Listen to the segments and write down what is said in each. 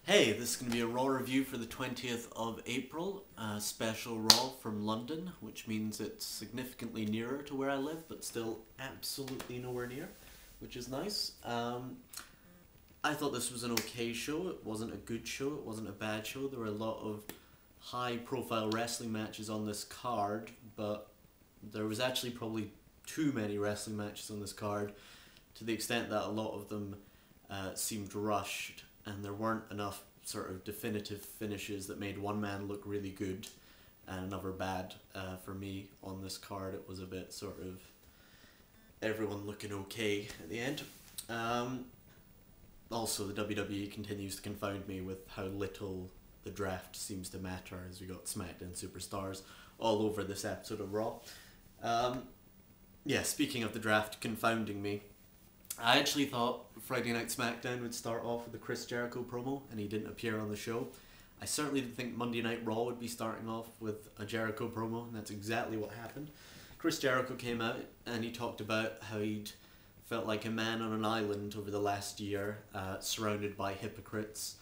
Hey, this is going to be a Raw review for the 20th of April, a special Raw from London, which means it's significantly nearer to where I live, but still absolutely nowhere near, which is nice. I thought this was an okay show. It wasn't a good show, it wasn't a bad show. There were a lot of high-profile wrestling matches on this card, but there was actually probably too many wrestling matches on this card, to the extent that a lot of them seemed rushed, and there weren't enough sort of definitive finishes that made one man look really good and another bad. For me, on this card, it was a bit sort of everyone looking okay at the end. Also, the WWE continues to confound me with how little the draft seems to matter, as we got SmackDown Superstars all over this episode of Raw. Yeah, speaking of the draft confounding me, I actually thought Friday Night SmackDown would start off with a Chris Jericho promo, and he didn't appear on the show. I certainly didn't think Monday Night Raw would be starting off with a Jericho promo, and that's exactly what happened. Chris Jericho came out, and he talked about how he'd felt like a man on an island over the last year, surrounded by hypocrites.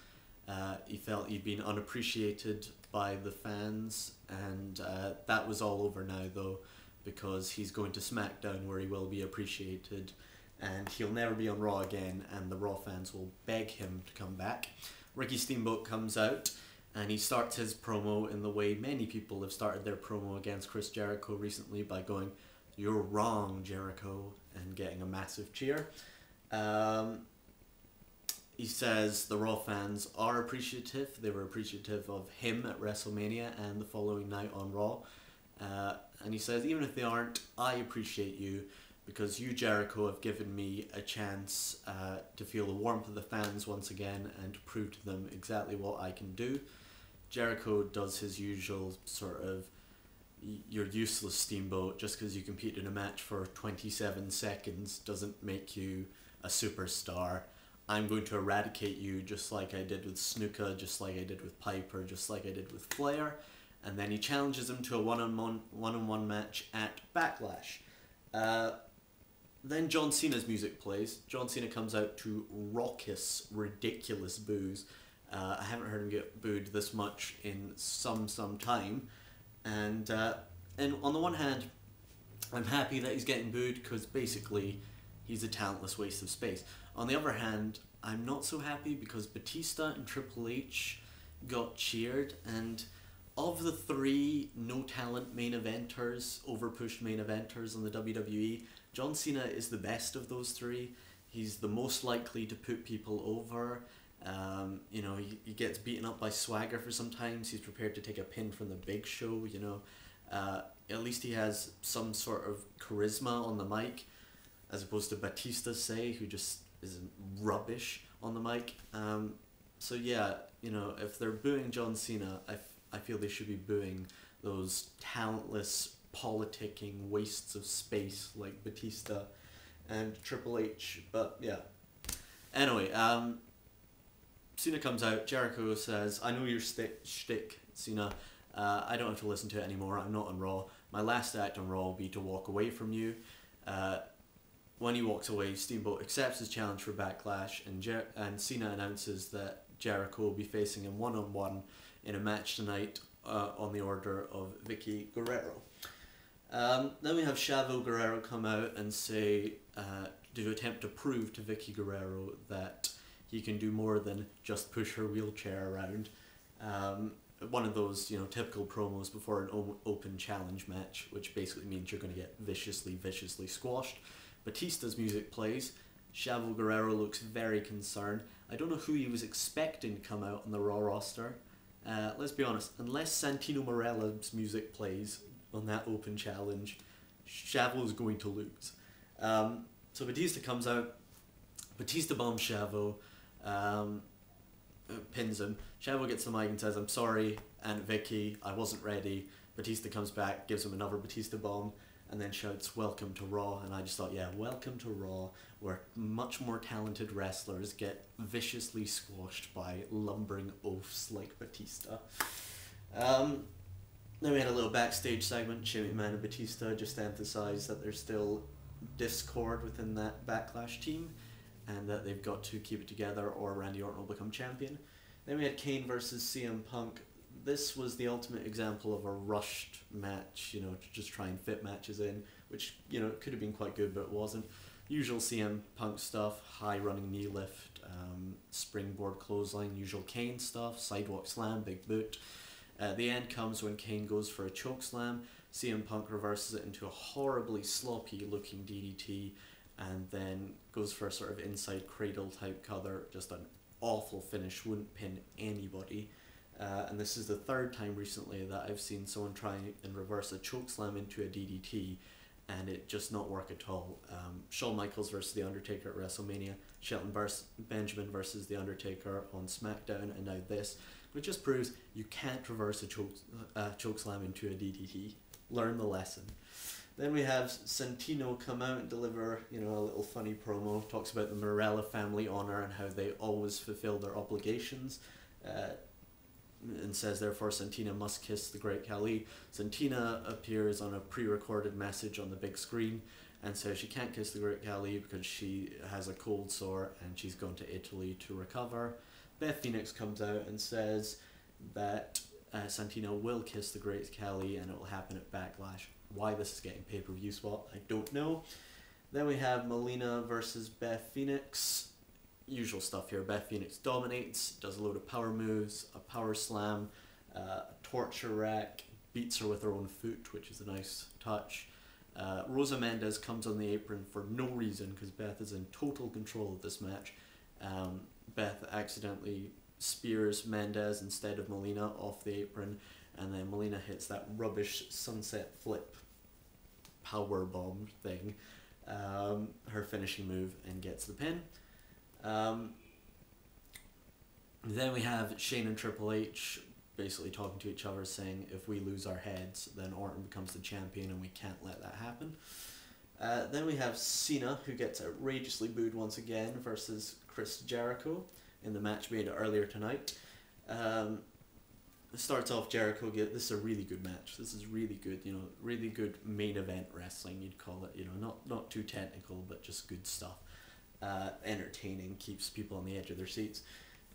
He felt he'd been unappreciated by the fans, and that was all over now, though, because he's going to SmackDown, where he will be appreciated, and he'll never be on Raw again, and the Raw fans will beg him to come back. Ricky Steamboat comes out, and he starts his promo in the way many people have started their promo against Chris Jericho recently, by going, "You're wrong, Jericho," and getting a massive cheer. He says the Raw fans are appreciative. They were appreciative of him at WrestleMania and the following night on Raw. And he says, even if they aren't, I appreciate you, because you, Jericho, have given me a chance to feel the warmth of the fans once again and to prove to them exactly what I can do. Jericho does his usual sort of, you're useless, Steamboat. Just because you compete in a match for 27 seconds doesn't make you a superstar. I'm going to eradicate you, just like I did with Snuka, just like I did with Piper, just like I did with Flair. And then he challenges him to a one-on-one match at Backlash. Then John Cena's music plays. John Cena comes out to raucous, ridiculous boos. I haven't heard him get booed this much in some time. And on the one hand, I'm happy that he's getting booed, because basically he's a talentless waste of space. On the other hand, I'm not so happy because Batista and Triple H got cheered, and of the three no-talent main eventers, overpushed main eventers on the WWE, John Cena is the best of those three. He's the most likely to put people over. You know, he gets beaten up by Swagger for sometimes. He's prepared to take a pin from the Big Show, you know. At least he has some sort of charisma on the mic, as opposed to Batista, say, who just is rubbish on the mic. So yeah, you know, if they're booing John Cena, I feel they should be booing those talentless, politicking wastes of space like Batista and Triple H. But yeah. Anyway, Cena comes out. Jericho says, "I know your shtick, Cena. I don't have to listen to it anymore. I'm not on Raw. My last act on Raw will be to walk away from you." When he walks away, Steamboat accepts his challenge for Backlash, and Cena announces that Jericho will be facing him one-on-one in a match tonight on the order of Vicky Guerrero. Then we have Chavo Guerrero come out and say, to attempt to prove to Vicky Guerrero that he can do more than just push her wheelchair around. One of those, you know, typical promos before an open challenge match, which basically means you're going to get viciously squashed. Batista's music plays. Chavo Guerrero looks very concerned. I don't know who he was expecting to come out on the Raw roster. Let's be honest, unless Santino Marella's music plays on that open challenge, Chavo's going to lose. So Batista comes out, Batista bombs Chavo, pins him. Chavo gets the mic and says, "I'm sorry, Aunt Vicky, I wasn't ready." Batista comes back, gives him another Batista bomb, and then shouts, "Welcome to Raw." And I just thought, yeah, welcome to Raw, where much more talented wrestlers get viciously squashed by lumbering oafs like Batista. Then we had a little backstage segment. Shane McMahon and Batista just emphasised that there's still discord within that Backlash team, and that they've got to keep it together or Randy Orton will become champion. Then we had Kane versus CM Punk. This was the ultimate example of a rushed match, you know, to just try and fit matches in, which, you know, could have been quite good, but it wasn't. Usual CM Punk stuff, high running knee lift, springboard clothesline, usual Kane stuff, sidewalk slam, big boot. The end comes when Kane goes for a choke slam. CM Punk reverses it into a horribly sloppy looking DDT and then goes for a sort of inside cradle type cover, just an awful finish, wouldn't pin anybody. And this is the third time recently that I've seen someone try and reverse a chokeslam into a DDT and it just not work at all. Shawn Michaels versus The Undertaker at WrestleMania, Shelton Benjamin versus The Undertaker on SmackDown, and now this, which just proves you can't reverse a chokeslam into a DDT. Learn the lesson. Then we have Santino come out and deliver, you know, a little funny promo. Talks about the Morella family honor and how they always fulfill their obligations. And says, therefore, Santina must kiss the great Khali. Santina appears on a pre-recorded message on the big screen and says she can't kiss the great Khali because she has a cold sore and she's going to Italy to recover. Beth Phoenix comes out and says that Santina will kiss the great Khali and it will happen at Backlash. Why this is getting pay-per-view spot, I don't know. Then we have Melina versus Beth Phoenix. Usual stuff here. Beth Phoenix dominates, does a load of power moves, a power slam, a torture rack, beats her with her own foot, which is a nice touch. Rosa Mendez comes on the apron for no reason because Beth is in total control of this match. Beth accidentally spears Mendez instead of Melina off the apron, and then Melina hits that rubbish sunset flip power bomb thing, her finishing move, and gets the pin. Then we have Shane and Triple H basically talking to each other saying if we lose our heads then Orton becomes the champion and we can't let that happen. Then we have Cena, who gets outrageously booed once again, versus Chris Jericho in the match made earlier tonight. It starts off Jericho, this is a really good match. This is really good, you know, really good main event wrestling, you'd call it, you know, not too technical, but just good stuff. Entertaining, keeps people on the edge of their seats.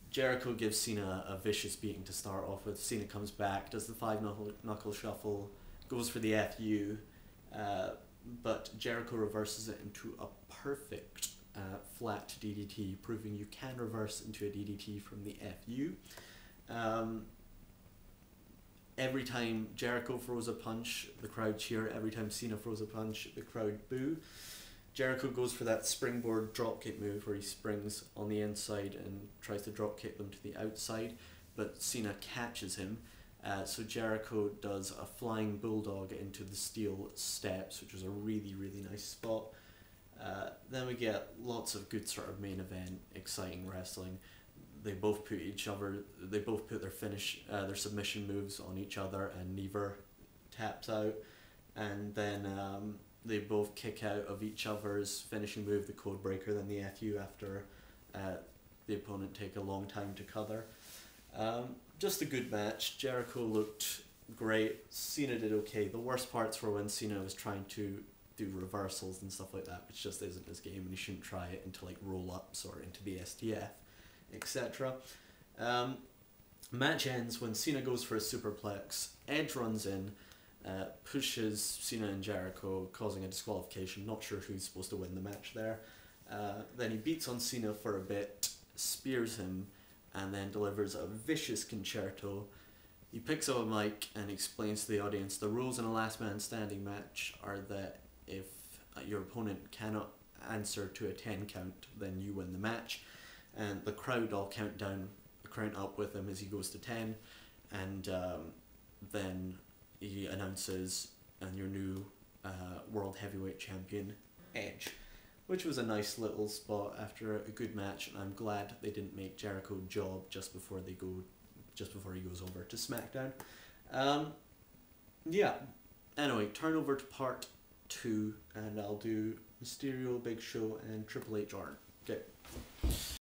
Jericho gives Cena a vicious beating to start off with. Cena comes back, does the 5-knuckle shuffle, goes for the FU, but Jericho reverses it into a perfect flat DDT, proving you can reverse into a DDT from the FU. Every time Jericho throws a punch, the crowd cheer. Every time Cena throws a punch, the crowd boo. Jericho goes for that springboard dropkick move where he springs on the inside and tries to dropkick them to the outside, but Cena catches him. So Jericho does a flying bulldog into the steel steps, which was a really, really nice spot. Then we get lots of good sort of main event, exciting wrestling. They both put their submission moves on each other, and neither taps out. And then they both kick out of each other's finishing move, the code breaker, then the FU after the opponent take a long time to cover. Just a good match. Jericho looked great. Cena did okay. The worst parts were when Cena was trying to do reversals and stuff like that, which just isn't his game, and he shouldn't try it into like roll-ups or into the STF, etc. Match ends when Cena goes for a superplex. Edge runs in, pushes Cena and Jericho, causing a disqualification. Not sure who's supposed to win the match there. Then he beats on Cena for a bit, spears him, and then delivers a vicious concerto. He picks up a mic and explains to the audience the rules in a last man standing match are that if your opponent cannot answer to a 10 count, then you win the match. And the crowd all count up with him as he goes to 10, and then he announces, and your new world heavyweight champion, Edge, which was a nice little spot after a good match. And I'm glad they didn't make Jericho job just before he goes over to SmackDown. Yeah. Anyway, turn over to part 2, and I'll do Mysterio, Big Show, and Triple H Orton. Okay.